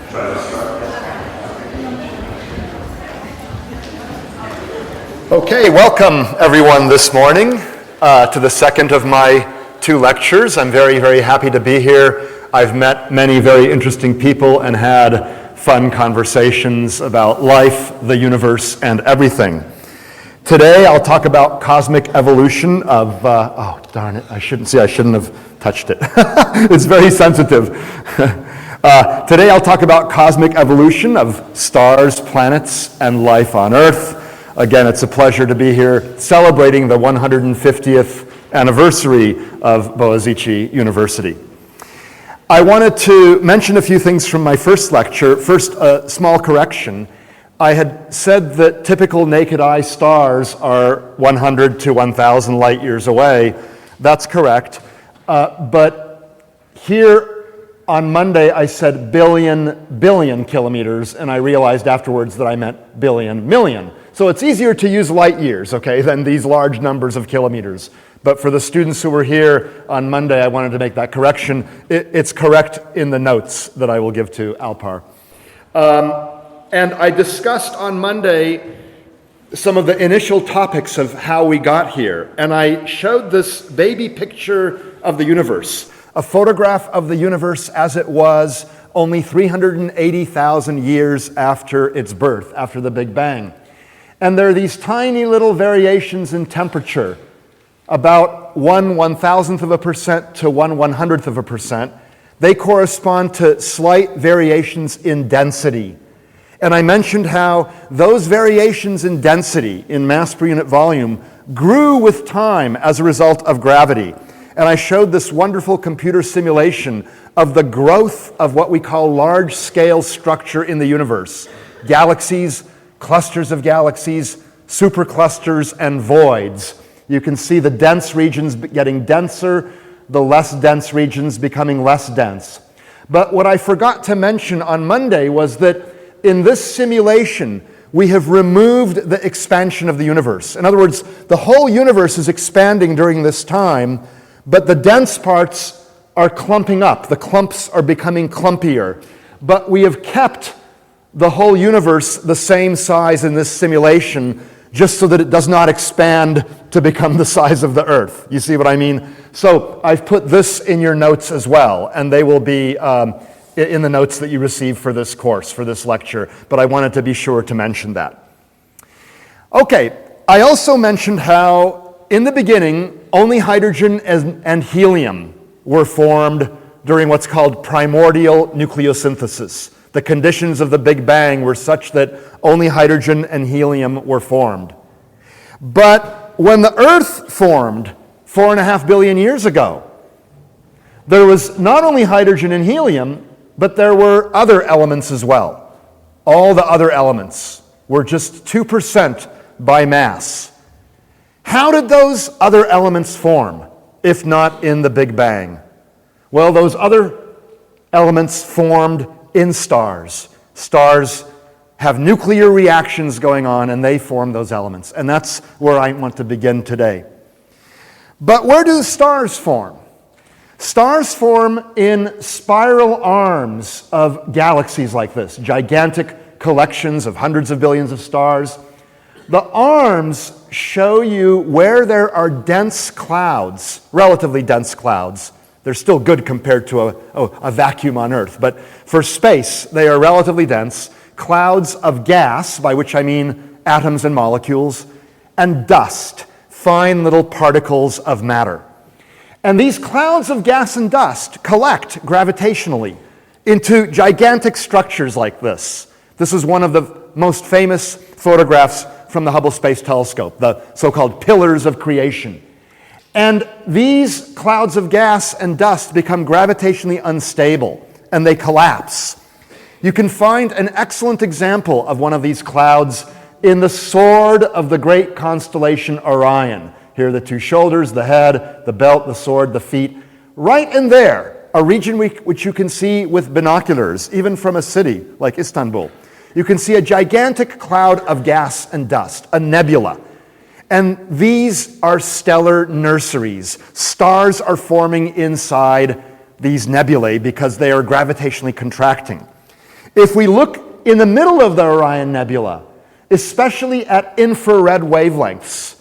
Okay, welcome everyone this morning to the second of my two lectures. I'm very, very happy to be here. I've met many very interesting people and had fun conversations about life, the universe, and everything. Today I'll talk about cosmic evolution of, oh darn it, I shouldn't have touched it. It's very sensitive. Today I'll talk about cosmic evolution of stars, planets, and life on Earth. Again, it's a pleasure to be here celebrating the 150th anniversary of Bogazici University. I wanted to mention a few things from my first lecture. First, a small correction. I had said that typical naked eye stars are 100 to 1,000 light years away. That's correct. But here on Monday, I said billion kilometers, and I realized afterwards that I meant million. So it's easier to use light years, okay, than these large numbers of kilometers. But for the students who were here on Monday, I wanted to make that correction. It's correct in the notes that I will give to Alpar. And I discussed on Monday some of the initial topics of how we got here. And I showed this baby picture of the universe, a photograph of the universe as it was only 380,000 years after its birth, after the Big Bang. And there are these tiny little variations in temperature, about 1/1000% to 1/100%. They correspond to slight variations in density. And I mentioned how those variations in density, in mass per unit volume, grew with time as a result of gravity. And I showed this wonderful computer simulation of the growth of what we call large-scale structure in the universe. Galaxies, clusters of galaxies, superclusters, and voids. You can see the dense regions getting denser, the less dense regions becoming less dense. But what I forgot to mention on Monday was that in this simulation, we have removed the expansion of the universe. In other words, the whole universe is expanding during this time, but the dense parts are clumping up. The clumps are becoming clumpier. But we have kept the whole universe the same size in this simulation, just so that it does not expand to become the size of the Earth. You see what I mean? So I've put this in your notes as well, and they will be in the notes that you receive for this course, for this lecture, but I wanted to be sure to mention that. Okay, I also mentioned how in the beginning, only hydrogen and helium were formed during what's called primordial nucleosynthesis. The conditions of the Big Bang were such that only hydrogen and helium were formed. But when the Earth formed 4.5 billion years ago, there was not only hydrogen and helium, but there were other elements as well. All the other elements were just 2% by mass. How did those other elements form, if not in the Big Bang? Well, those other elements formed in stars. Stars have nuclear reactions going on, and they form those elements. And that's where I want to begin today. But where do stars form? Stars form in spiral arms of galaxies like this, gigantic collections of hundreds of billions of stars. The arms show you where there are dense clouds, relatively dense clouds. They're still good compared to a vacuum on Earth, but for space, they are relatively dense. Clouds of gas, by which I mean atoms and molecules, and dust, fine little particles of matter. And these clouds of gas and dust collect gravitationally into gigantic structures like this. This is one of the most famous photographs from the Hubble Space Telescope, the so-called pillars of creation. And these clouds of gas and dust become gravitationally unstable, and they collapse. You can find an excellent example of one of these clouds in the sword of the great constellation Orion. Here are the two shoulders, the head, the belt, the sword, the feet. Right in there, a region which you can see with binoculars, even from a city like Istanbul. You can see a gigantic cloud of gas and dust, a nebula. And these are stellar nurseries. Stars are forming inside these nebulae because they are gravitationally contracting. If we look in the middle of the Orion Nebula, especially at infrared wavelengths,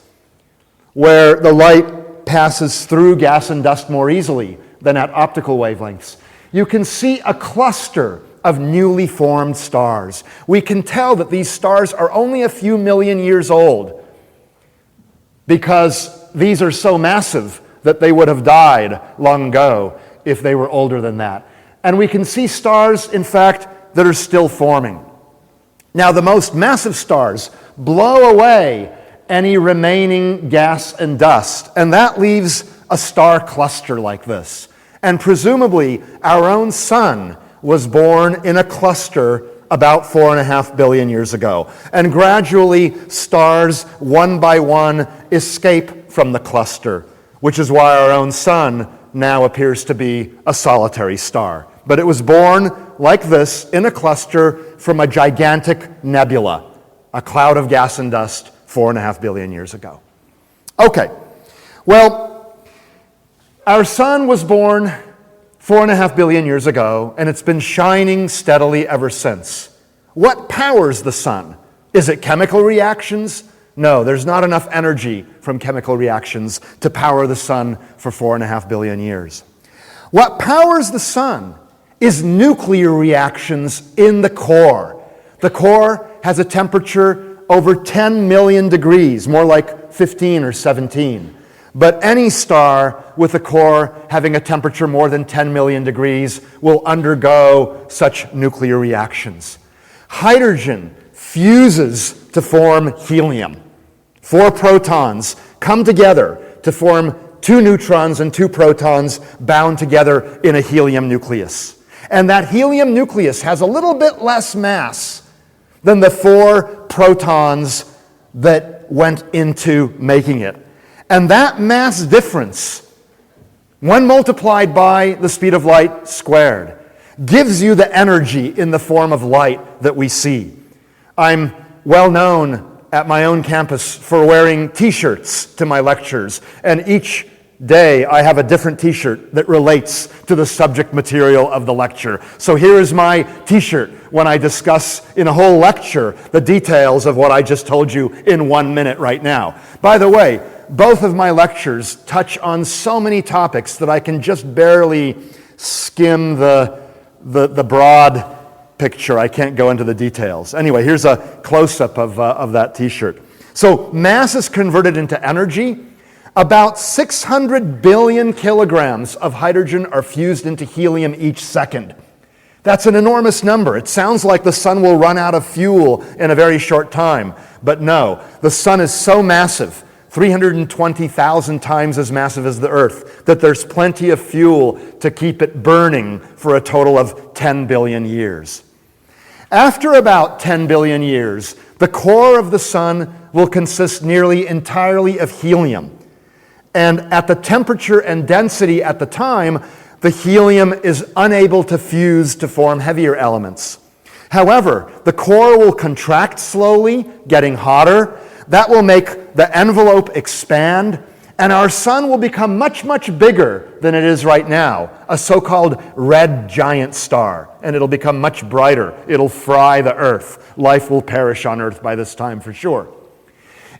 where the light passes through gas and dust more easily than at optical wavelengths, you can see a cluster of newly formed stars. We can tell that these stars are only a few million years old because these are so massive that they would have died long ago if they were older than that. And we can see stars, in fact, that are still forming. Now, the most massive stars blow away any remaining gas and dust, and that leaves a star cluster like this. And presumably, our own sun was born in a cluster about 4.5 billion years ago. And gradually, stars, one by one, escape from the cluster, which is why our own sun now appears to be a solitary star. But it was born like this in a cluster from a gigantic nebula, a cloud of gas and dust 4.5 billion years ago. Okay, well, our sun was born 4.5 billion years ago, and it's been shining steadily ever since. What powers the sun? Is it chemical reactions? No, there's not enough energy from chemical reactions to power the sun for 4.5 billion years. What powers the sun is nuclear reactions in the core. The core has a temperature over 10 million degrees, more like 15 or 17. But any star with a core having a temperature more than 10 million degrees will undergo such nuclear reactions. Hydrogen fuses to form helium. 4 protons come together to form 2 neutrons and 2 protons bound together in a helium nucleus. And that helium nucleus has a little bit less mass than the 4 protons that went into making it. And that mass difference, 1 multiplied by the speed of light squared, gives you the energy in the form of light that we see. I'm well known at my own campus for wearing t-shirts to my lectures, and each day I have a different t-shirt that relates to the subject material of the lecture. So here is my t-shirt when I discuss in a whole lecture the details of what I just told you in 1 minute right now. By the way, both of my lectures touch on so many topics that I can just barely skim the broad picture. I can't go into the details. Anyway, here's a close-up of that t-shirt. So mass is converted into energy. About 600 billion kilograms of hydrogen are fused into helium each second. That's an enormous number. It sounds like the sun will run out of fuel in a very short time. But no, the sun is so massive, 320,000 times as massive as the Earth, that there's plenty of fuel to keep it burning for a total of 10 billion years. After about 10 billion years, the core of the sun will consist nearly entirely of helium. And at the temperature and density at the time, the helium is unable to fuse to form heavier elements. However, the core will contract slowly, getting hotter. That will make the envelope expand, and our sun will become much, much bigger than it is right now, a so-called red giant star, and it'll become much brighter. It'll fry the Earth. Life will perish on Earth by this time for sure.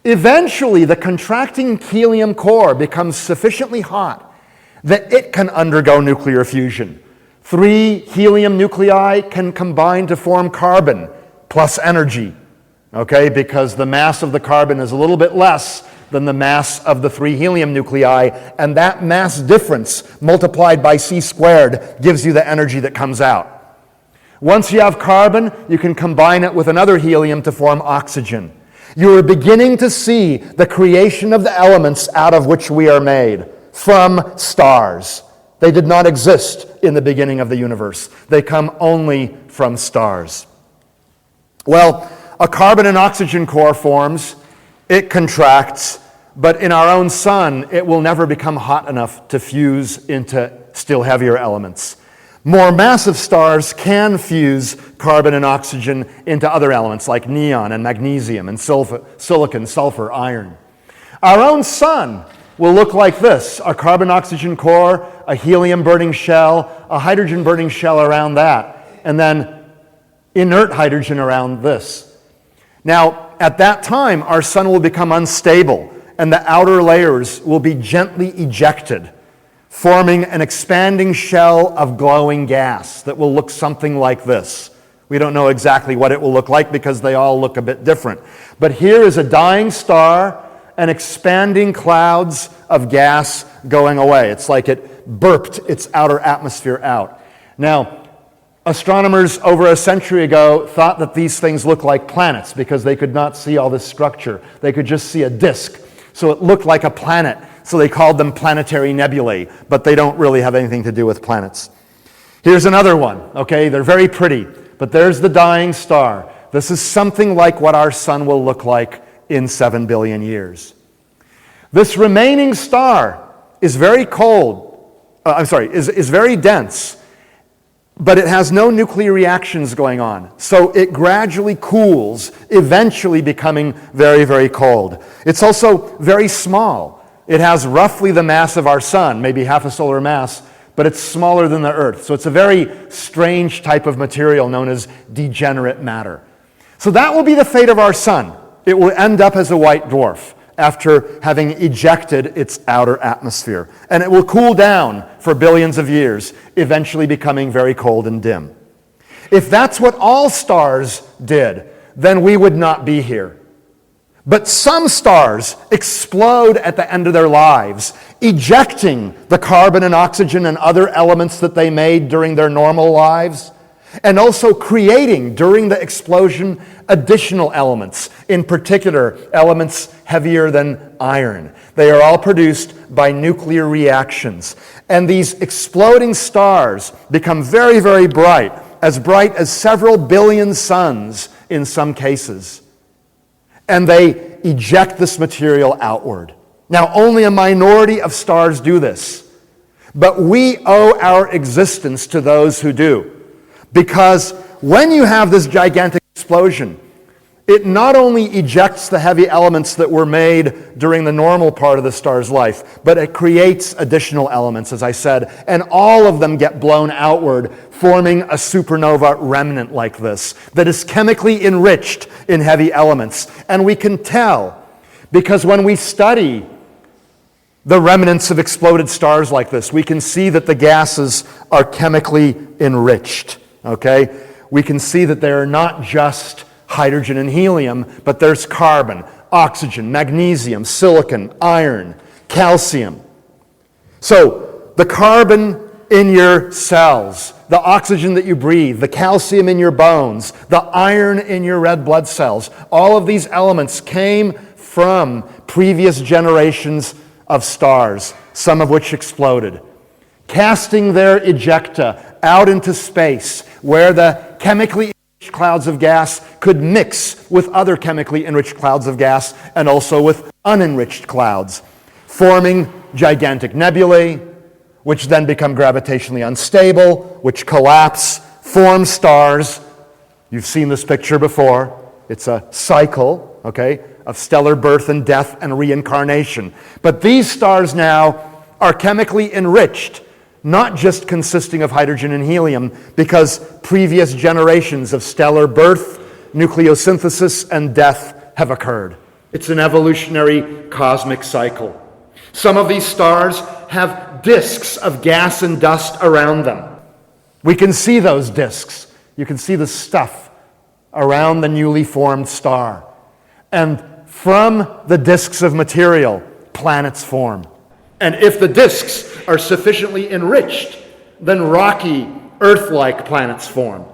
Eventually, the contracting helium core becomes sufficiently hot that it can undergo nuclear fusion. 3 helium nuclei can combine to form carbon plus energy, okay, because the mass of the carbon is a little bit less than the mass of the 3 helium nuclei, and that mass difference multiplied by c squared gives you the energy that comes out. Once you have carbon, you can combine it with another helium to form oxygen. You are beginning to see the creation of the elements out of which we are made from stars. They did not exist in the beginning of the universe. They come only from stars. Well, a carbon and oxygen core forms, it contracts, but in our own sun, it will never become hot enough to fuse into still heavier elements. More massive stars can fuse carbon and oxygen into other elements like neon and magnesium and silicon, sulfur, iron. Our own sun will look like this: a carbon-oxygen core, a helium-burning shell, a hydrogen-burning shell around that, and then inert hydrogen around this. Now, at that time, our sun will become unstable, and the outer layers will be gently ejected, forming an expanding shell of glowing gas that will look something like this. We don't know exactly what it will look like because they all look a bit different. But here is a dying star and expanding clouds of gas going away. It's like it burped its outer atmosphere out. Now, astronomers over a century ago thought that these things looked like planets because they could not see all this structure. They could just see a disk. So it looked like a planet. So they called them planetary nebulae, but they don't really have anything to do with planets. Here's another one, okay? They're very pretty, but there's the dying star. This is something like what our sun will look like in 7 billion years. This remaining star is very cold, is very dense, but it has no nuclear reactions going on. So it gradually cools, eventually becoming very, very cold. It's also very small. It has roughly the mass of our sun, maybe half a solar mass, but it's smaller than the Earth. So it's a very strange type of material known as degenerate matter. So that will be the fate of our sun. It will end up as a white dwarf after having ejected its outer atmosphere. And it will cool down for billions of years, eventually becoming very cold and dim. If that's what all stars did, then we would not be here. But some stars explode at the end of their lives, ejecting the carbon and oxygen and other elements that they made during their normal lives, and also creating, during the explosion, additional elements, in particular, elements heavier than iron. They are all produced by nuclear reactions. And these exploding stars become very, very bright as several billion suns in some cases. And they eject this material outward. Now, only a minority of stars do this, but we owe our existence to those who do. Because when you have this gigantic explosion, it not only ejects the heavy elements that were made during the normal part of the star's life, but it creates additional elements, as I said, and all of them get blown outward, forming a supernova remnant like this that is chemically enriched in heavy elements. And we can tell because when we study the remnants of exploded stars like this, we can see that the gases are chemically enriched. Okay? We can see that they are not just hydrogen and helium, but there's carbon, oxygen, magnesium, silicon, iron, calcium. So the carbon in your cells, the oxygen that you breathe, the calcium in your bones, the iron in your red blood cells, all of these elements came from previous generations of stars, some of which exploded, casting their ejecta out into space where the chemically enriched clouds of gas could mix with other chemically enriched clouds of gas and also with unenriched clouds, forming gigantic nebulae, which then become gravitationally unstable, which collapse, form stars. You've seen this picture before. It's a cycle, okay, of stellar birth and death and reincarnation. But these stars now are chemically enriched, not just consisting of hydrogen and helium, because previous generations of stellar birth, nucleosynthesis, and death have occurred. It's an evolutionary cosmic cycle. Some of these stars have disks of gas and dust around them. We can see those disks. You can see the stuff around the newly formed star. And from the disks of material, planets form. And if the disks are sufficiently enriched, then rocky, Earth-like planets form.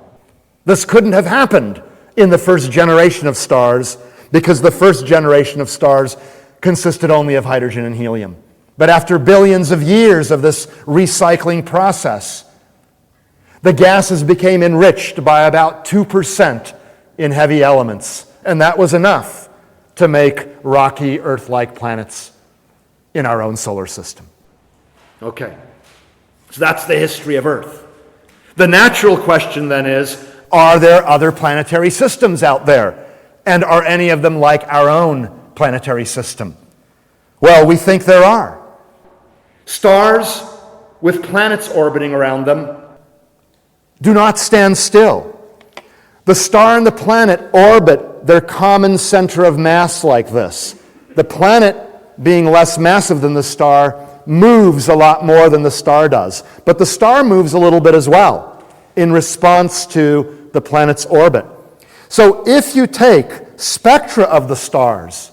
This couldn't have happened in the first generation of stars because the first generation of stars consisted only of hydrogen and helium. But after billions of years of this recycling process, the gases became enriched by about 2% in heavy elements. And that was enough to make rocky, Earth-like planets in our own solar system. Okay, so that's the history of Earth. The natural question then is, are there other planetary systems out there? And are any of them like our own planetary system? Well, we think there are. Stars with planets orbiting around them do not stand still. The star and the planet orbit their common center of mass like this. The planet, being less massive than the star, moves a lot more than the star does. But the star moves a little bit as well in response to the planet's orbit. So if you take spectra of the stars,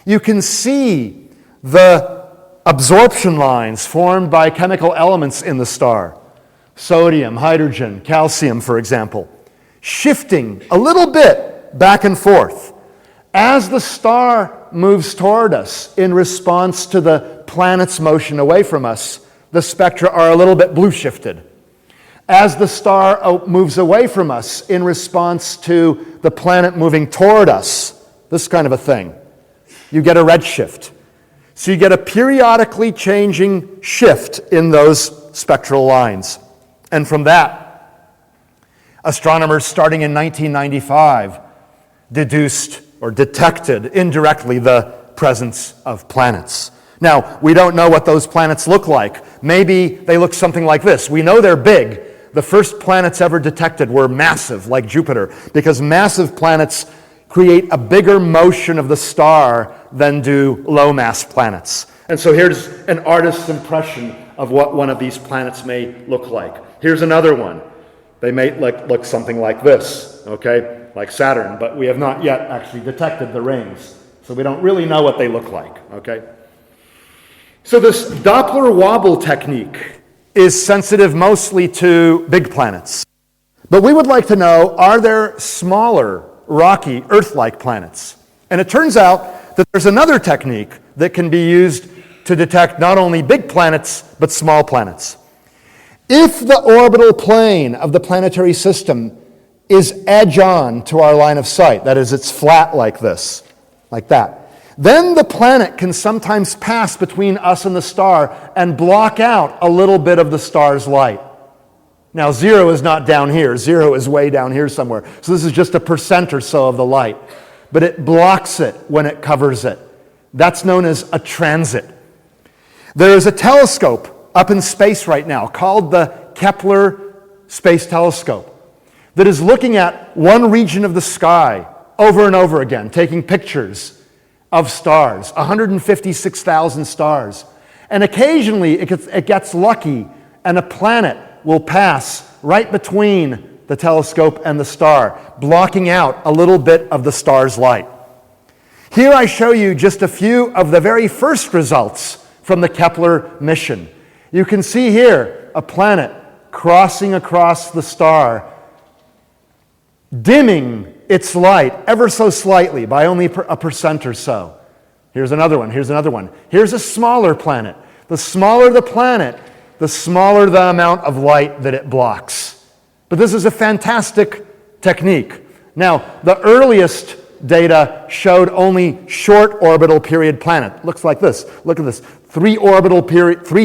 you can see the absorption lines formed by chemical elements in the star. Sodium, hydrogen, calcium, for example, shifting a little bit back and forth. As the star moves toward us in response to the planet's motion away from us, the spectra are a little bit blue shifted. As the star moves away from us in response to the planet moving toward us, this kind of a thing, you get a red shift. So you get a periodically changing shift in those spectral lines. And from that, astronomers starting in 1995 deduced or detected indirectly the presence of planets. Now, we don't know what those planets look like. Maybe they look something like this. We know they're big. The first planets ever detected were massive, like Jupiter, because massive planets create a bigger motion of the star than do low-mass planets. And so here's an artist's impression of what one of these planets may look like. Here's another one. They may look something like this, okay, like Saturn, but we have not yet actually detected the rings, so we don't really know what they look like, okay? So this Doppler wobble technique is sensitive mostly to big planets. But we would like to know, are there smaller, rocky, Earth-like planets? And it turns out that there's another technique that can be used to detect not only big planets, but small planets. If the orbital plane of the planetary system is edge-on to our line of sight, that is, it's flat like this, like that, then the planet can sometimes pass between us and the star and block out a little bit of the star's light. Now, 0 is not down here. 0 is way down here somewhere. So this is just a % or so of the light. But it blocks it when it covers it. That's known as a transit. There is a telescope up in space right now called the Kepler Space Telescope that is looking at one region of the sky over and over again, taking pictures of stars, 156,000 stars. And occasionally it gets lucky and a planet will pass right between the telescope and the star, blocking out a little bit of the star's light. Here I show you just a few of the very first results from the Kepler mission. You can see here a planet crossing across the star, dimming its light ever so slightly by only a % or so. Here's another one, here's another one. Here's a smaller planet. The smaller the planet, the smaller the amount of light that it blocks. But this is a fantastic technique. Now, the earliest data showed only short orbital period planet. Looks like this. Look at this. 3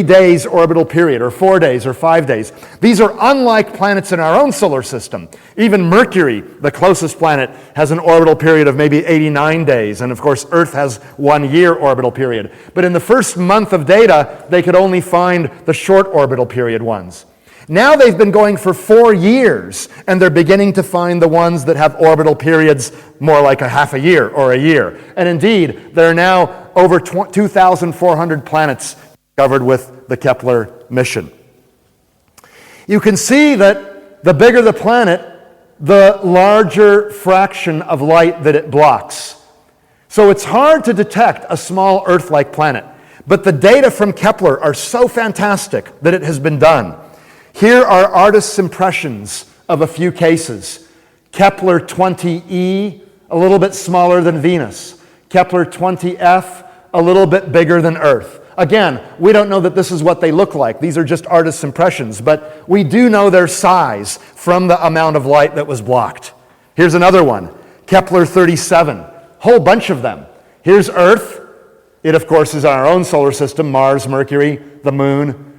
days orbital period, or 4 days, or 5 days. These are unlike planets in our own solar system. Even Mercury, the closest planet, has an orbital period of maybe 89 days. And of course, Earth has 1 year orbital period. But in the first month of data, they could only find the short orbital period ones. Now they've been going for 4 years, and they're beginning to find the ones that have orbital periods more like a half a year or a year. And indeed, there are now over 2,400 planets discovered with the Kepler mission. You can see that the bigger the planet, the larger fraction of light that it blocks. So it's hard to detect a small Earth-like planet, but the data from Kepler are so fantastic that it has been done. Here are artists' impressions of a few cases. Kepler 20e, a little bit smaller than Venus. Kepler 20f, a little bit bigger than Earth. Again, we don't know that this is what they look like. These are just artists' impressions, but we do know their size from the amount of light that was blocked. Here's another one, Kepler 37, whole bunch of them. Here's Earth. It, of course, is our own solar system, Mars, Mercury, the Moon.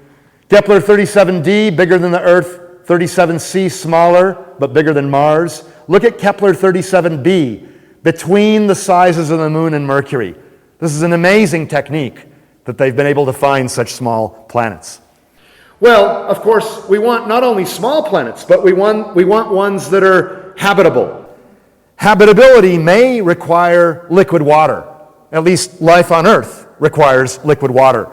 Kepler 37d, bigger than the Earth. 37c, smaller, but bigger than Mars. Look at Kepler 37b, between the sizes of the Moon and Mercury. This is an amazing technique that they've been able to find such small planets. Well, of course, we want not only small planets, but we want ones that are habitable. Habitability may require liquid water. At least life on Earth requires liquid water.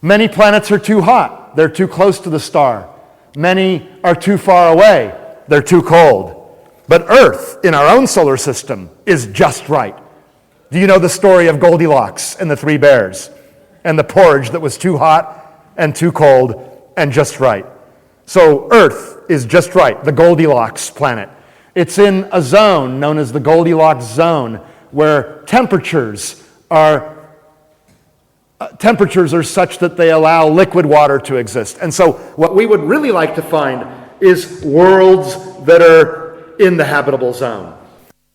Many planets are too hot. They're too close to the star. Many are too far away. They're too cold. But Earth, in our own solar system, is just right. Do you know the story of Goldilocks and the three bears and the porridge that was too hot and too cold and just right? So Earth is just right, the Goldilocks planet. It's in a zone known as the Goldilocks zone where temperatures are such that they allow liquid water to exist. And so what we would really like to find is worlds that are in the habitable zone.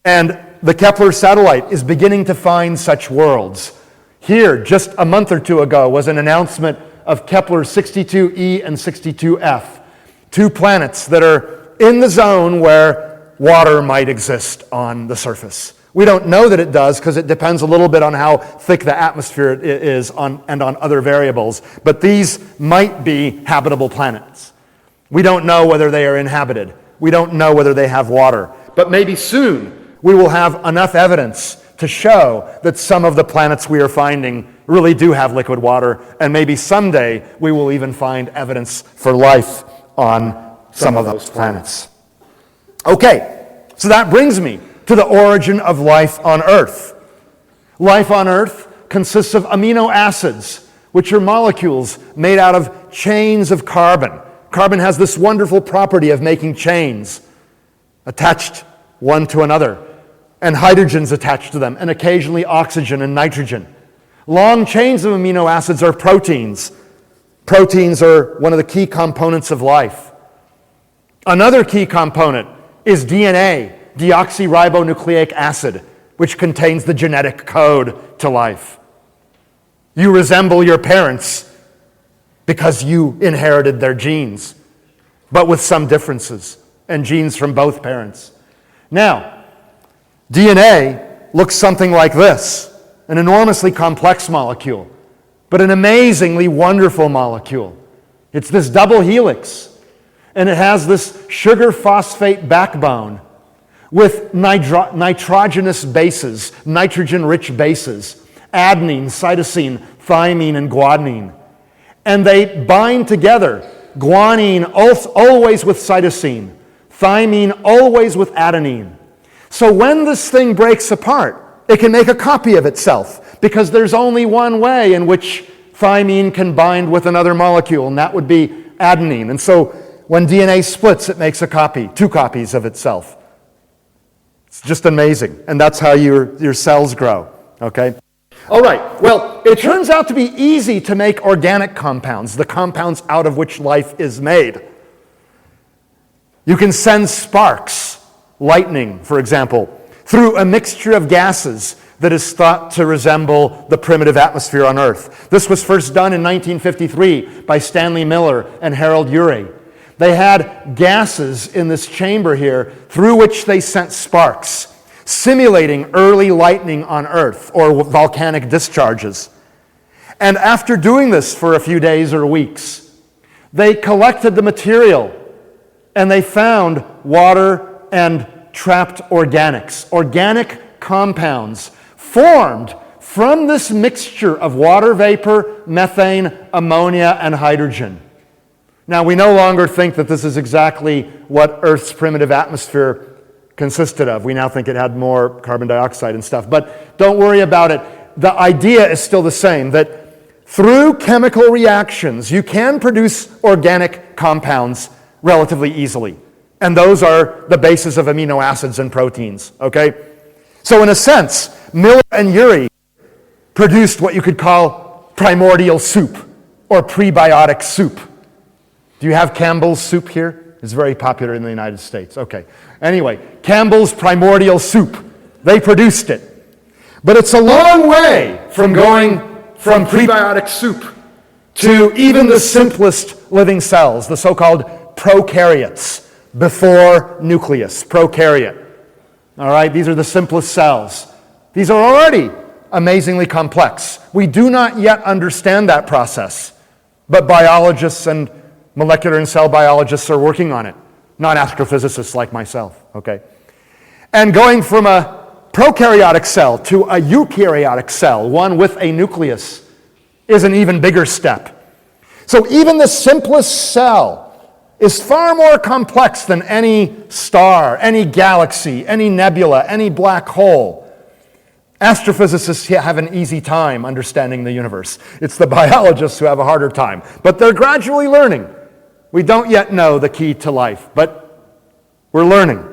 And the Kepler satellite is beginning to find such worlds. Here, just a month or two ago, was an announcement of Kepler 62e and 62f, two planets that are in the zone where water might exist on the surface. We don't know that it does because it depends a little bit on how thick the atmosphere is and on other variables, but these might be habitable planets. We don't know whether they are inhabited. We don't know whether they have water, but maybe soon we will have enough evidence to show that some of the planets we are finding really do have liquid water, and maybe someday we will even find evidence for life on some of those planets. Okay, so that brings me to the origin of life on Earth. Life on Earth consists of amino acids, which are molecules made out of chains of carbon. Carbon has this wonderful property of making chains attached one to another, and hydrogen's attached to them, and occasionally oxygen and nitrogen. Long chains of amino acids are proteins. Proteins are one of the key components of life. Another key component is DNA, deoxyribonucleic acid, which contains the genetic code to life. You resemble your parents because you inherited their genes, but with some differences, and genes from both parents. Now, DNA looks something like this, an enormously complex molecule, but an amazingly wonderful molecule. It's this double helix, and it has this sugar phosphate backbone with nitrogenous bases, nitrogen-rich bases, adenine, cytosine, thymine, and guanine. And they bind together, guanine always with cytosine, thymine always with adenine. So when this thing breaks apart, it can make a copy of itself because there's only one way in which thymine can bind with another molecule, and that would be adenine. And so when DNA splits, it makes a copy, two copies of itself. It's just amazing, and that's how your cells grow, okay? All right, well, it turns out to be easy to make organic compounds, the compounds out of which life is made. You can send sparks, lightning, for example, through a mixture of gases that is thought to resemble the primitive atmosphere on Earth. This was first done in 1953 by Stanley Miller and Harold Urey. They had gases in this chamber here through which they sent sparks, simulating early lightning on Earth or volcanic discharges. And after doing this for a few days or weeks, they collected the material and they found water and trapped organics, organic compounds formed from this mixture of water vapor, methane, ammonia, and hydrogen. Now, we no longer think that this is exactly what Earth's primitive atmosphere consisted of. We now think it had more carbon dioxide and stuff. But don't worry about it. The idea is still the same, that through chemical reactions, you can produce organic compounds relatively easily. And those are the bases of amino acids and proteins, okay? So in a sense, Miller and Urey produced what you could call primordial soup or prebiotic soup. Do you have Campbell's soup here? It's very popular in the United States. Okay. Anyway, Campbell's primordial soup. They produced it. But it's a long way from going from prebiotic soup to even the simplest living cells, the so-called prokaryotes, before nucleus, prokaryote. All right, these are the simplest cells. These are already amazingly complex. We do not yet understand that process, but biologists and molecular and cell biologists are working on it. not astrophysicists like myself, okay? And going from a prokaryotic cell to a eukaryotic cell, one with a nucleus, is an even bigger step. So even the simplest cell is far more complex than any star, any galaxy, any nebula, any black hole. Astrophysicists have an easy time understanding the universe. It's the biologists who have a harder time. But they're gradually learning. We don't yet know the key to life, but we're learning.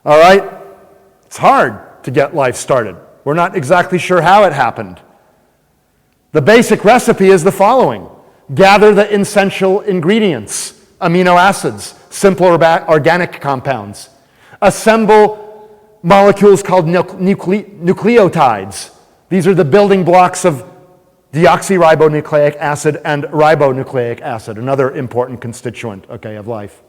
All right? It's hard to get life started. We're not exactly sure how it happened. The basic recipe is the following. Gather the essential ingredients, amino acids, simple organic compounds. Assemble molecules called nucleotides. These are the building blocks of deoxyribonucleic acid and ribonucleic acid, another important constituent, okay, of life.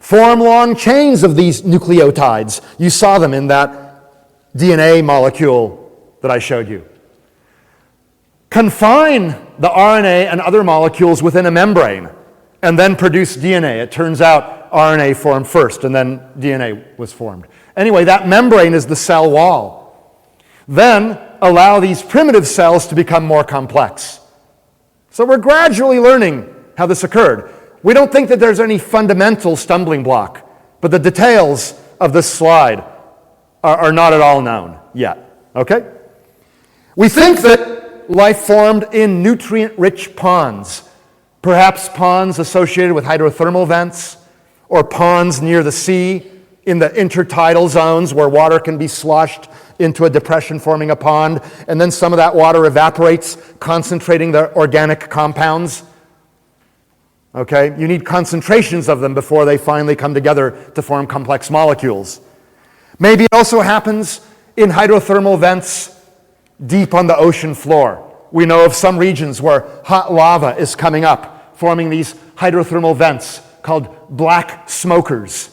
Form long chains of these nucleotides. You saw them in that DNA molecule that I showed you. Confine the RNA and other molecules within a membrane and then produce DNA. It turns out RNA formed first and then DNA was formed. Anyway, that membrane is the cell wall. Then allow these primitive cells to become more complex. So we're gradually learning how this occurred. We don't think that there's any fundamental stumbling block, but the details of this slide are not at all known yet, okay? We think that life formed in nutrient-rich ponds, perhaps ponds associated with hydrothermal vents, or ponds near the sea, in the intertidal zones where water can be sloshed into a depression forming a pond, and then some of that water evaporates, concentrating the organic compounds. Okay? You need concentrations of them before they finally come together to form complex molecules. Maybe it also happens in hydrothermal vents deep on the ocean floor. We know of some regions where hot lava is coming up, forming these hydrothermal vents called black smokers.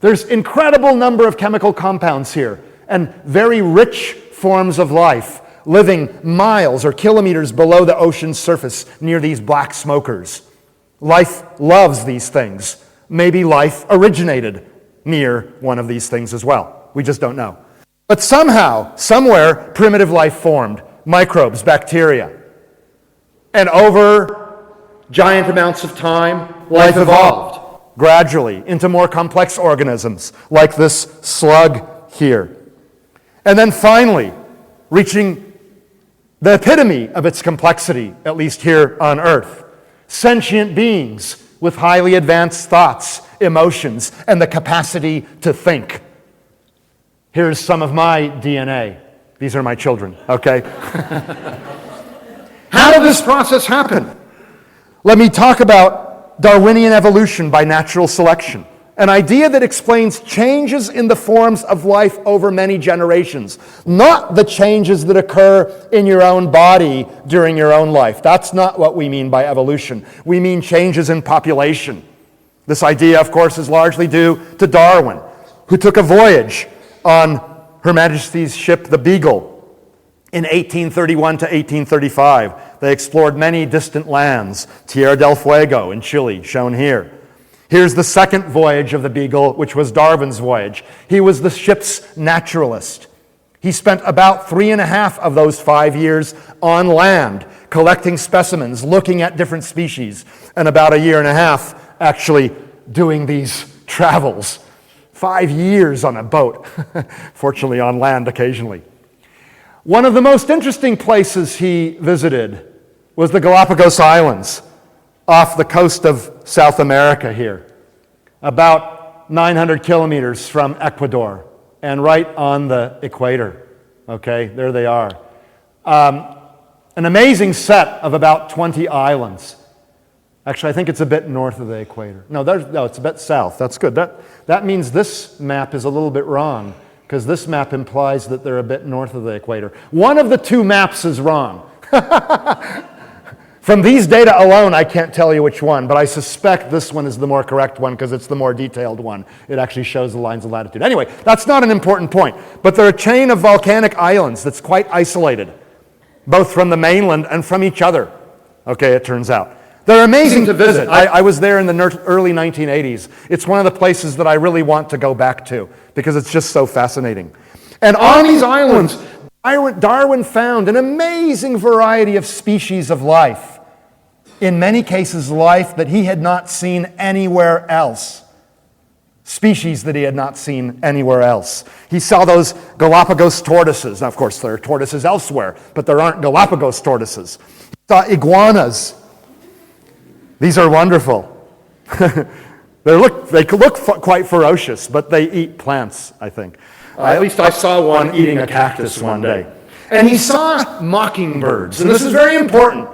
There's incredible number of chemical compounds here and very rich forms of life living miles or kilometers below the ocean's surface near these black smokers. Life loves these things. Maybe life originated near one of these things as well. We just don't know. But somehow, somewhere, primitive life formed. Microbes, bacteria. And over giant amounts of time, life evolved gradually into more complex organisms, like this slug here. And then finally, reaching the epitome of its complexity, at least here on Earth, sentient beings with highly advanced thoughts, emotions, and the capacity to think. Here's some of my DNA. These are my children, okay? How did this process happen? Let me talk about Darwinian evolution by natural selection, an idea that explains changes in the forms of life over many generations, not the changes that occur in your own body during your own life. That's not what we mean by evolution. We mean changes in population. This idea, of course, is largely due to Darwin, who took a voyage on Her Majesty's ship, the Beagle, in 1831 to 1835. They explored many distant lands, Tierra del Fuego in Chile, shown here. Here's the second voyage of the Beagle, which was Darwin's voyage. He was the ship's naturalist. He spent about 3.5 of those 5 years on land, collecting specimens, looking at different species, and about 1.5 years actually doing these travels. 5 years on a boat, fortunately on land occasionally. One of the most interesting places he visited was the Galapagos Islands off the coast of South America here, about 900 kilometers from Ecuador and right on the equator. Okay, there they are. An amazing set of about 20 islands. Actually, I think it's a bit north of the equator. No, it's a bit south. That's good. That means this map is a little bit wrong, because this map implies that they're a bit north of the equator. One of the two maps is wrong. From these data alone, I can't tell you which one, but I suspect this one is the more correct one because it's the more detailed one. It actually shows the lines of latitude. Anyway, that's not an important point, but they're a chain of volcanic islands that's quite isolated, both from the mainland and from each other, okay, it turns out. They're amazing to visit. I was there in the early 1980s. It's one of the places that I really want to go back to because it's just so fascinating. And on these islands, Darwin found an amazing variety of species of life. In many cases, life that he had not seen anywhere else. Species that he had not seen anywhere else. He saw those Galapagos tortoises. Now, of course, there are tortoises elsewhere, but there aren't Galapagos tortoises. He saw iguanas. These are wonderful. They look quite ferocious, but they eat plants, I think. At least I saw one eating a cactus one day. And he saw mockingbirds, and this is very important.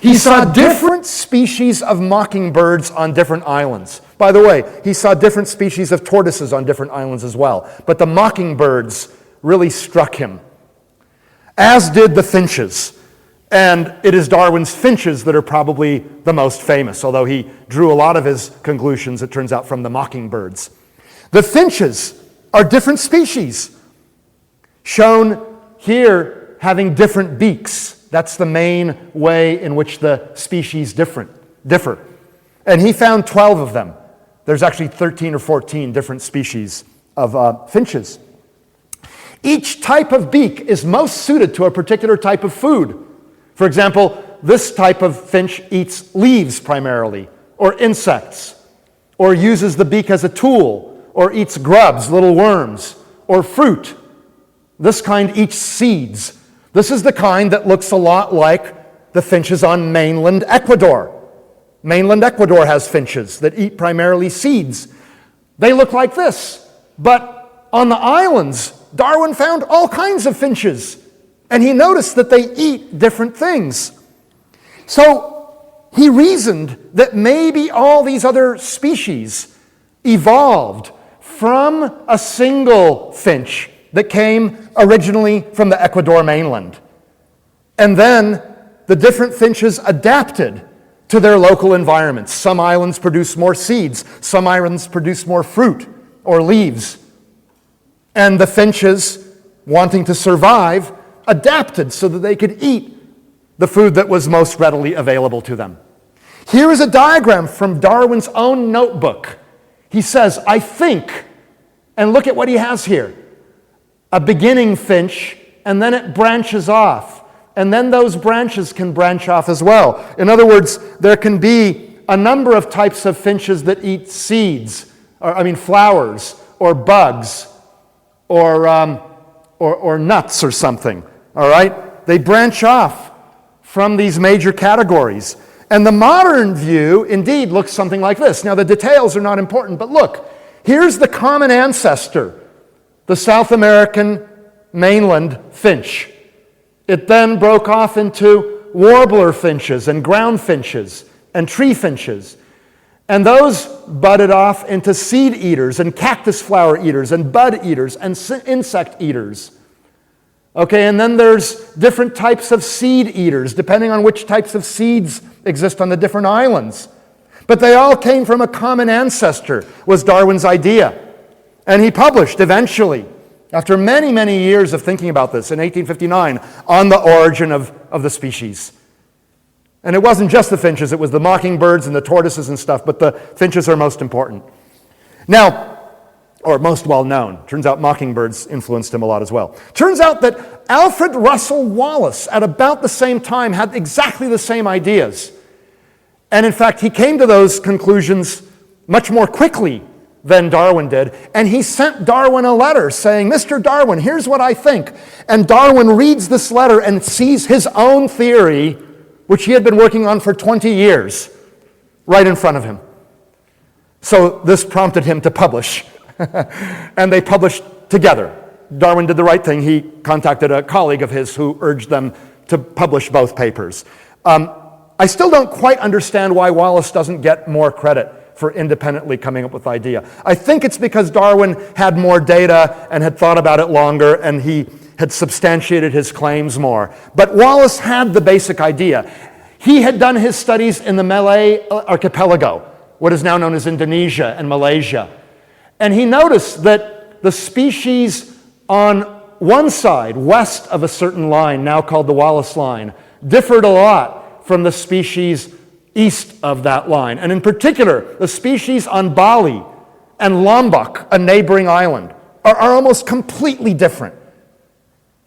He saw different species of mockingbirds on different islands. By the way, he saw different species of tortoises on different islands as well. But the mockingbirds really struck him, as did the finches. And it is Darwin's finches that are probably the most famous, although he drew a lot of his conclusions, it turns out, from the mockingbirds. The finches are different species, shown here having different beaks. That's the main way in which the species differ. And he found 12 of them. There's actually 13 or 14 different species of finches. Each type of beak is most suited to a particular type of food. For example, this type of finch eats leaves primarily, or insects, or uses the beak as a tool, or eats grubs, little worms, or fruit. This kind eats seeds. This is the kind that looks a lot like the finches on mainland Ecuador. Mainland Ecuador has finches that eat primarily seeds. They look like this. But on the islands, Darwin found all kinds of finches. And he noticed that they eat different things. So he reasoned that maybe all these other species evolved from a single finch that came originally from the Ecuador mainland. And then the different finches adapted to their local environments. Some islands produce more seeds. Some islands produce more fruit or leaves. And the finches, wanting to survive, adapted so that they could eat the food that was most readily available to them. Here is a diagram from Darwin's own notebook. He says, I think, and look at what he has here. A beginning finch, and then it branches off. And then those branches can branch off as well. In other words, there can be a number of types of finches that eat seeds, flowers, or bugs, or nuts or something. All right? They branch off from these major categories. And the modern view, indeed, looks something like this. Now, the details are not important, but look, here's the common ancestor, the South American mainland finch. It then broke off into warbler finches and ground finches and tree finches. And those budded off into seed eaters and cactus flower eaters and bud eaters and insect eaters. Okay, and then there's different types of seed eaters, depending on which types of seeds exist on the different islands. But they all came from a common ancestor, was Darwin's idea. And he published eventually, after many, many years of thinking about this, in 1859, on the origin of the species. And it wasn't just the finches, it was the mockingbirds and the tortoises and stuff, but the finches are most important. Now, or most well known. Turns out mockingbirds influenced him a lot as well. Turns out that Alfred Russel Wallace, at about the same time, had exactly the same ideas. And in fact, he came to those conclusions much more quickly than Darwin did. And he sent Darwin a letter saying, Mr. Darwin, here's what I think. And Darwin reads this letter and sees his own theory, which he had been working on for 20 years, right in front of him. So this prompted him to publish. And they published together. Darwin did the right thing. He contacted a colleague of his who urged them to publish both papers. I still don't quite understand why Wallace doesn't get more credit for independently coming up with the idea. I think it's because Darwin had more data and had thought about it longer and he had substantiated his claims more. But Wallace had the basic idea. He had done his studies in the Malay archipelago, what is now known as Indonesia and Malaysia. And he noticed that the species on one side, west of a certain line, now called the Wallace Line, differed a lot from the species east of that line. And in particular, the species on Bali and Lombok, a neighboring island, are almost completely different.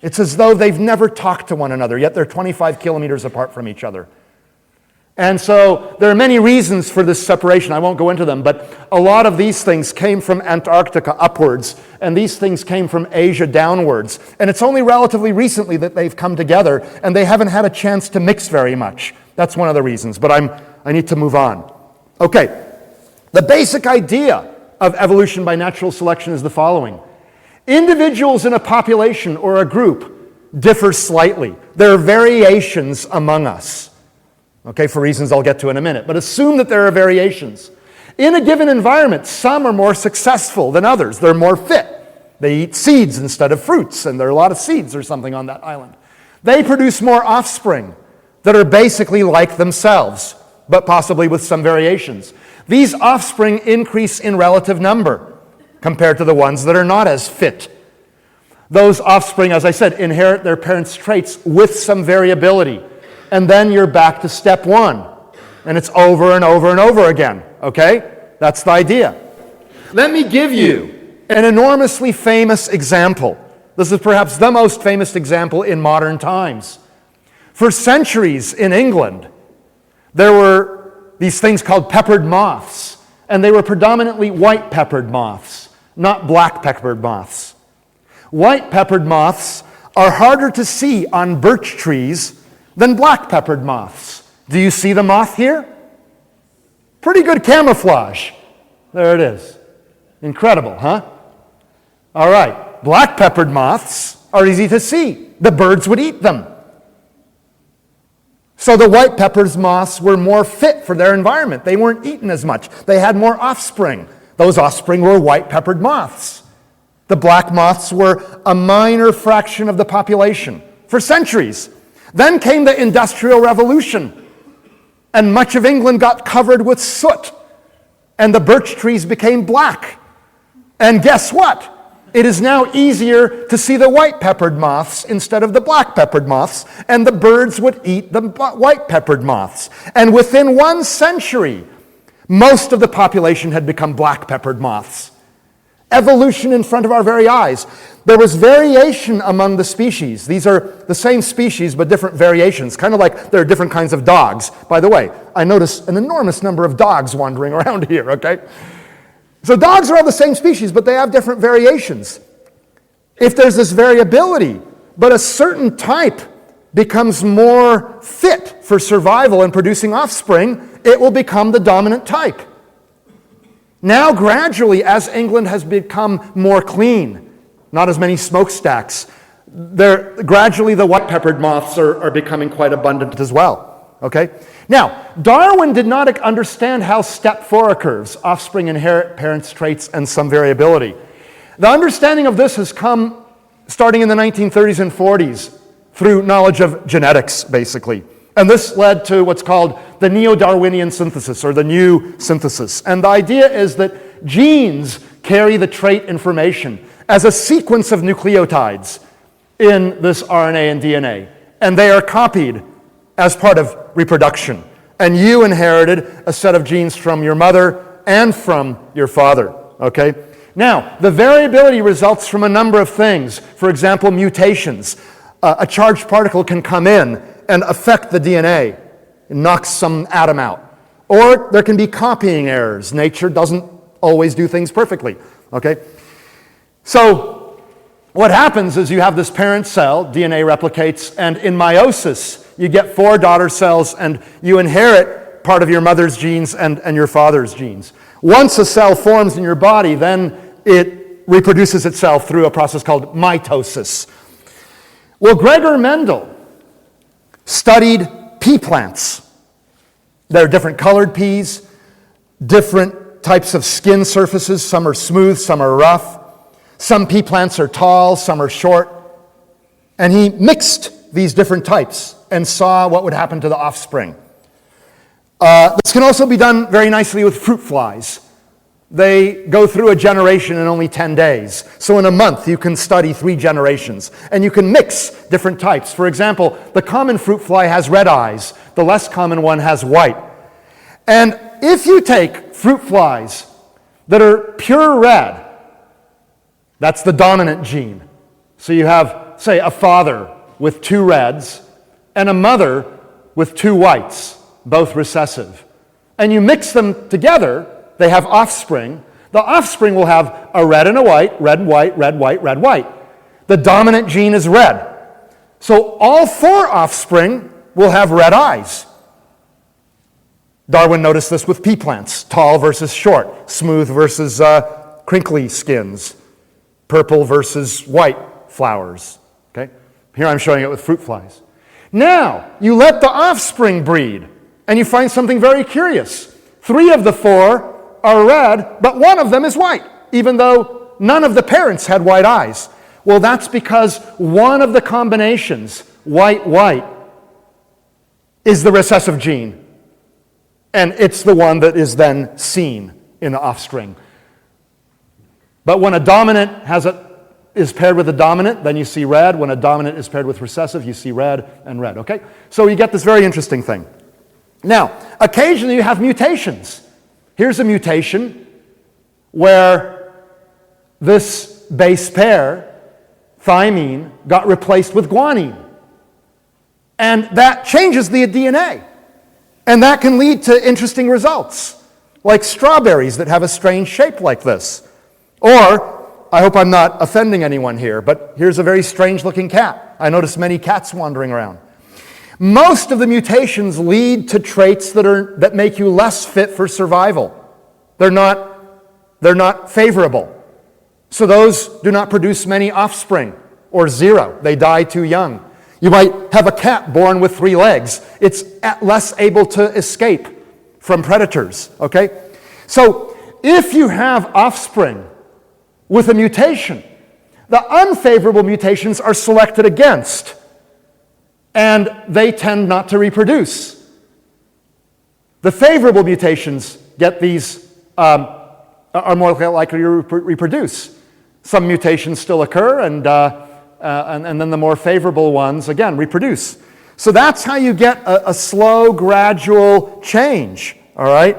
It's as though they've never talked to one another, yet they're 25 kilometers apart from each other. And so there are many reasons for this separation. I won't go into them, but a lot of these things came from Antarctica upwards, and these things came from Asia downwards. And it's only relatively recently that they've come together, and they haven't had a chance to mix very much. That's one of the reasons, but I need to move on. Okay, the basic idea of evolution by natural selection is the following. Individuals in a population or a group differ slightly. There are variations among us. Okay, for reasons I'll get to in a minute. But assume that there are variations. In a given environment, some are more successful than others. They're more fit. They eat seeds instead of fruits, and there are a lot of seeds or something on that island. They produce more offspring that are basically like themselves, but possibly with some variations. These offspring increase in relative number compared to the ones that are not as fit. Those offspring, as I said, inherit their parents' traits with some variability. And then you're back to step one. And it's over and over and over again. Okay? That's the idea. Let me give you an enormously famous example. This is perhaps the most famous example in modern times. For centuries in England, there were these things called peppered moths. And they were predominantly white peppered moths, not black peppered moths. White peppered moths are harder to see on birch trees than black peppered moths. Do you see the moth here? Pretty good camouflage. There it is. Incredible, huh? All right. Black peppered moths are easy to see. The birds would eat them. So the white peppers moths were more fit for their environment. They weren't eaten as much. They had more offspring. Those offspring were white peppered moths. The black moths were a minor fraction of the population for centuries. Then came the Industrial Revolution, and much of England got covered with soot, and the birch trees became black. And guess what? It is now easier to see the white-peppered moths instead of the black-peppered moths, and the birds would eat the white-peppered moths. And within 1 century, most of the population had become black-peppered moths. Evolution in front of our very eyes. There was variation among the species. These are the same species, but different variations. Kind of like there are different kinds of dogs. By the way, I notice an enormous number of dogs wandering around here, okay? So dogs are all the same species, but they have different variations. If there's this variability, but a certain type becomes more fit for survival and producing offspring, it will become the dominant type. Now, gradually, as England has become more clean, not as many smokestacks, gradually the white-peppered moths are becoming quite abundant as well. Okay? Now, Darwin did not understand how step 4 occurs. Offspring inherit parents' traits and some variability. The understanding of this has come starting in the 1930s and 40s through knowledge of genetics, basically. And this led to what's called the neo-Darwinian synthesis, or the new synthesis. And the idea is that genes carry the trait information as a sequence of nucleotides in this RNA and DNA. And they are copied as part of reproduction. And you inherited a set of genes from your mother and from your father. Okay? Now, the variability results from a number of things. For example, mutations. A charged particle can come in and affect the DNA, and knocks some atom out. Or there can be copying errors. Nature doesn't always do things perfectly. Okay? So what happens is you have this parent cell, DNA replicates, and in meiosis, you get 4 daughter cells, and you inherit part of your mother's genes and your father's genes. Once a cell forms in your body, then it reproduces itself through a process called mitosis. Well, Gregor Mendel studied pea plants. There are different colored peas, different types of skin surfaces. Some are smooth, some are rough. Some pea plants are tall, some are short. And he mixed these different types and saw what would happen to the offspring. This can also be done very nicely with fruit flies. They go through a generation in only 10 days. So in a month, you can study 3 generations. And you can mix different types. For example, the common fruit fly has red eyes. The less common one has white. And if you take fruit flies that are pure red, that's the dominant gene. So you have, say, a father with 2 reds and a mother with 2 whites, both recessive. And you mix them together, they have offspring. The offspring will have a red and a white, red, white, red, white, red, white. The dominant gene is red. So all 4 offspring will have red eyes. Darwin noticed this with pea plants, tall versus short, smooth versus crinkly skins, purple versus white flowers. Okay? Here I'm showing it with fruit flies. Now, you let the offspring breed, and you find something very curious. 3 of the 4 are red, but 1 of them is white, even though none of the parents had white eyes. Well, that's because one of the combinations, white-white, is the recessive gene. And it's the one that is then seen in the offspring. But when a dominant is paired with a dominant, then you see red. When a dominant is paired with recessive, you see red and red, okay? So you get this very interesting thing. Now, occasionally you have mutations. Here's a mutation where this base pair, thymine, got replaced with guanine. And that changes the DNA. And that can lead to interesting results, like strawberries that have a strange shape like this. Or, I hope I'm not offending anyone here, but here's a very strange-looking cat. I notice many cats wandering around. Most of the mutations lead to traits that make you less fit for survival. They're not favorable. So those do not produce many offspring, or 0. They die too young. You might have a cat born with 3 legs. It's less able to escape from predators, okay? So if you have offspring with a mutation, the unfavorable mutations are selected against, and they tend not to reproduce. The favorable mutations get these, are more likely to reproduce. Some mutations still occur, and then the more favorable ones, again, reproduce. So that's how you get a slow, gradual change, all right?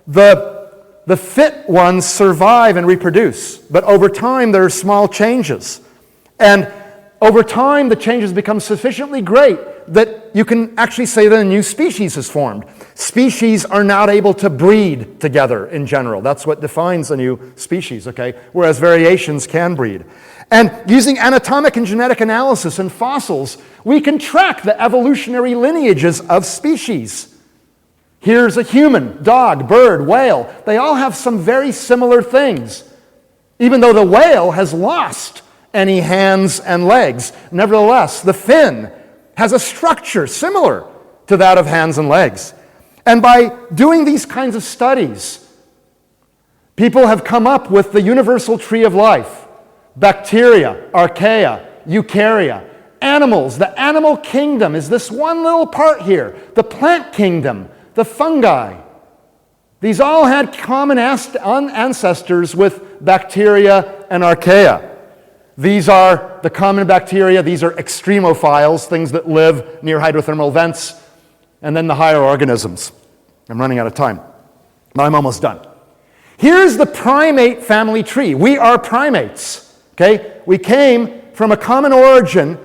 The fit ones survive and reproduce, but over time there are small changes. And over time the changes become sufficiently great that you can actually say that a new species is formed. Species are not able to breed together in general. That's what defines a new species, okay? Whereas variations can breed. And using anatomic and genetic analysis and fossils, we can track the evolutionary lineages of species. Here's a human, dog, bird, whale. They all have some very similar things. Even though the whale has lost any hands and legs, nevertheless, the fin has a structure similar to that of hands and legs. And by doing these kinds of studies, people have come up with the universal tree of life. Bacteria, archaea, eukarya, animals. The animal kingdom is this one little part here. The plant kingdom, the fungi. These all had common ancestors with bacteria and archaea. These are the common bacteria. These are extremophiles, things that live near hydrothermal vents. And then the higher organisms. I'm running out of time, but I'm almost done. Here's the primate family tree. We are primates, okay? We came from a common origin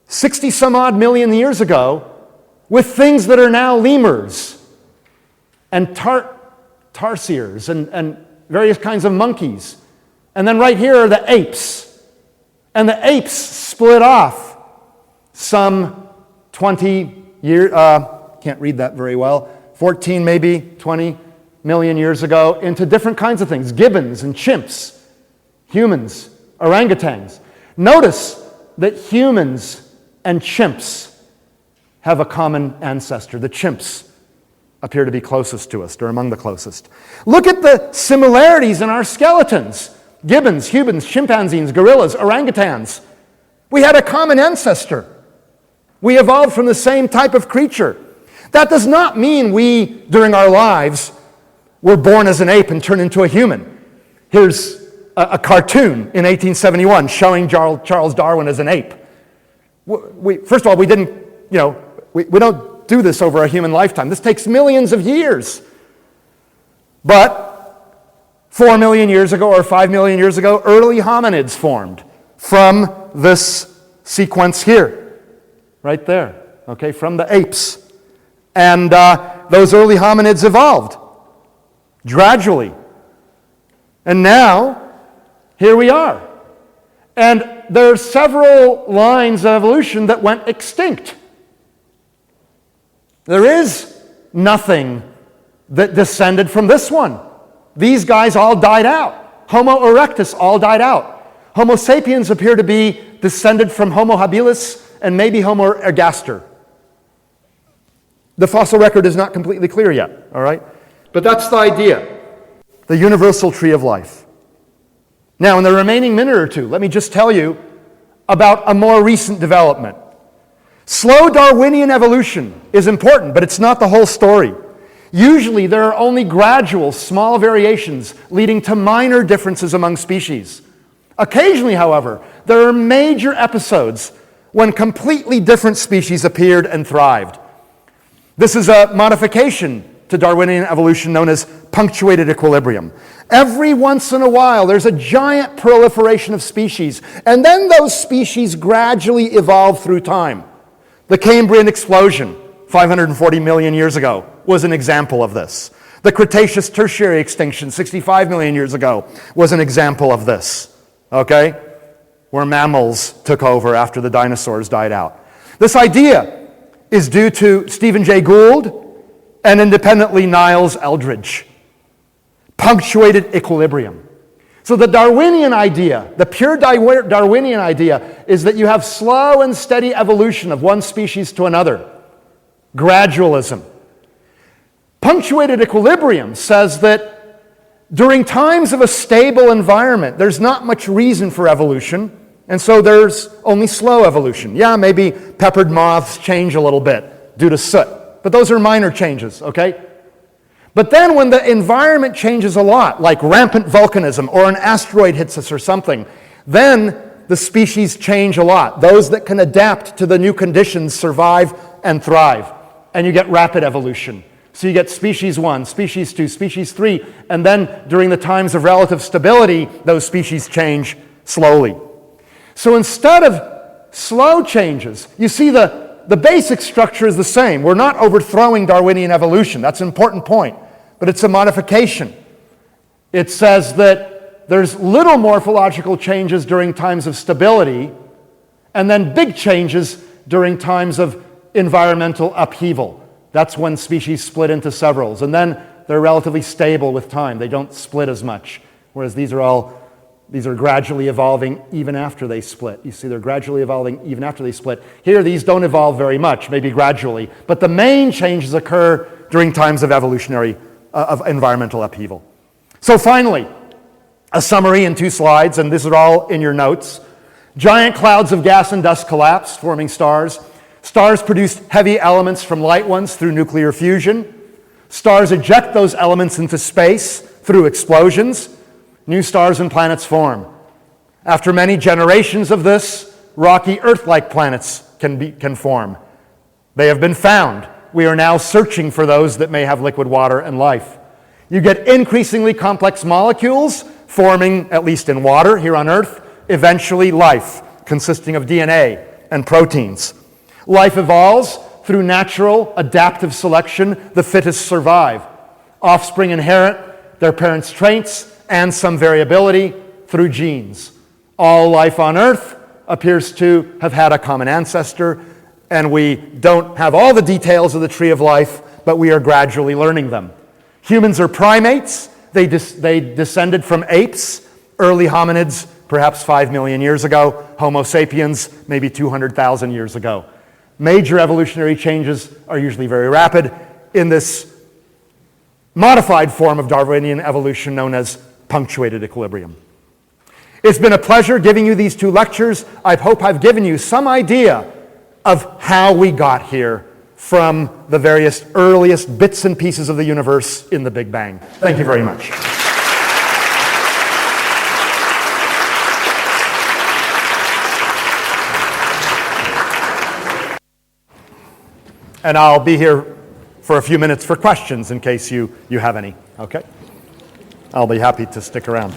60 some odd million years ago with things that are now lemurs and tarsiers and various kinds of monkeys. And then right here are the apes. And the apes split off some 20 years, can't read that very well, 14 maybe, 20 million years ago, into different kinds of things, gibbons and chimps, humans, orangutans. Notice that humans and chimps have a common ancestor. The chimps appear to be closest to us. They're among the closest. Look at the similarities in our skeletons. Gibbons, humans, chimpanzees, gorillas, orangutans. We had a common ancestor. We evolved from the same type of creature. That does not mean we, during our lives, were born as an ape and turned into a human. Here's a cartoon in 1871 showing Charles Darwin as an ape. First of all, we didn't, we don't do this over a human lifetime. This takes millions of years. But 4 million years ago or 5 million years ago, early hominids formed from this sequence here, right there, okay, from the apes. And those early hominids evolved gradually. And now, here we are. And there are several lines of evolution that went extinct. There is nothing that descended from this one. These guys all died out. Homo erectus all died out. Homo sapiens appear to be descended from Homo habilis and maybe Homo ergaster. The fossil record is not completely clear yet, all right? But that's the idea, the universal tree of life. Now, in the remaining minute or two, let me just tell you about a more recent development. Slow Darwinian evolution is important, but it's not the whole story. Usually, there are only gradual, small variations leading to minor differences among species. Occasionally, however, there are major episodes when completely different species appeared and thrived. This is a modification to Darwinian evolution known as punctuated equilibrium. Every once in a while, there's a giant proliferation of species, and then those species gradually evolve through time. The Cambrian explosion, 540 million years ago, was an example of this. The Cretaceous Tertiary extinction, 65 million years ago, was an example of this, okay? Where mammals took over after the dinosaurs died out. This idea is due to Stephen Jay Gould and independently Niles Eldredge. Punctuated equilibrium. So the Darwinian idea, the pure Darwinian idea, is that you have slow and steady evolution of one species to another. Gradualism. Punctuated equilibrium says that during times of a stable environment, there's not much reason for evolution, and so there's only slow evolution. Yeah, maybe peppered moths change a little bit due to soot, but those are minor changes, okay? But then when the environment changes a lot, like rampant volcanism or an asteroid hits us or something, then the species change a lot. Those that can adapt to the new conditions survive and thrive, and you get rapid evolution. So you get species 1, species 2, species 3, and then during the times of relative stability, those species change slowly. So instead of slow changes, you see the basic structure is the same. We're not overthrowing Darwinian evolution. That's an important point. But it's a modification. It says that there's little morphological changes during times of stability, and then big changes during times of environmental upheaval. That's when species split into severals. And then they're relatively stable with time. They don't split as much. Whereas these are gradually evolving even after they split. You see, they're gradually evolving even after they split. Here, these don't evolve very much, maybe gradually. But the main changes occur during times of of environmental upheaval. So finally, a summary in 2 slides, and this is all in your notes. Giant clouds of gas and dust collapsed, forming stars. Stars produce heavy elements from light ones through nuclear fusion. Stars eject those elements into space through explosions. New stars and planets form. After many generations of this, rocky Earth-like planets can form. They have been found. We are now searching for those that may have liquid water and life. You get increasingly complex molecules forming, at least in water here on Earth, eventually life, consisting of DNA and proteins. Life evolves through natural adaptive selection. The fittest survive. Offspring inherit their parents' traits and some variability through genes. All life on Earth appears to have had a common ancestor, and we don't have all the details of the tree of life, but we are gradually learning them. Humans are primates. They descended from apes, early hominids, perhaps 5 million years ago, Homo sapiens, maybe 200,000 years ago. Major evolutionary changes are usually very rapid in this modified form of Darwinian evolution known as punctuated equilibrium. It's been a pleasure giving you these 2 lectures. I hope I've given you some idea of how we got here from the various earliest bits and pieces of the universe in the Big Bang. Thank you very much. and I'll be here for a few minutes for questions in case you have any, okay? I'll be happy to stick around.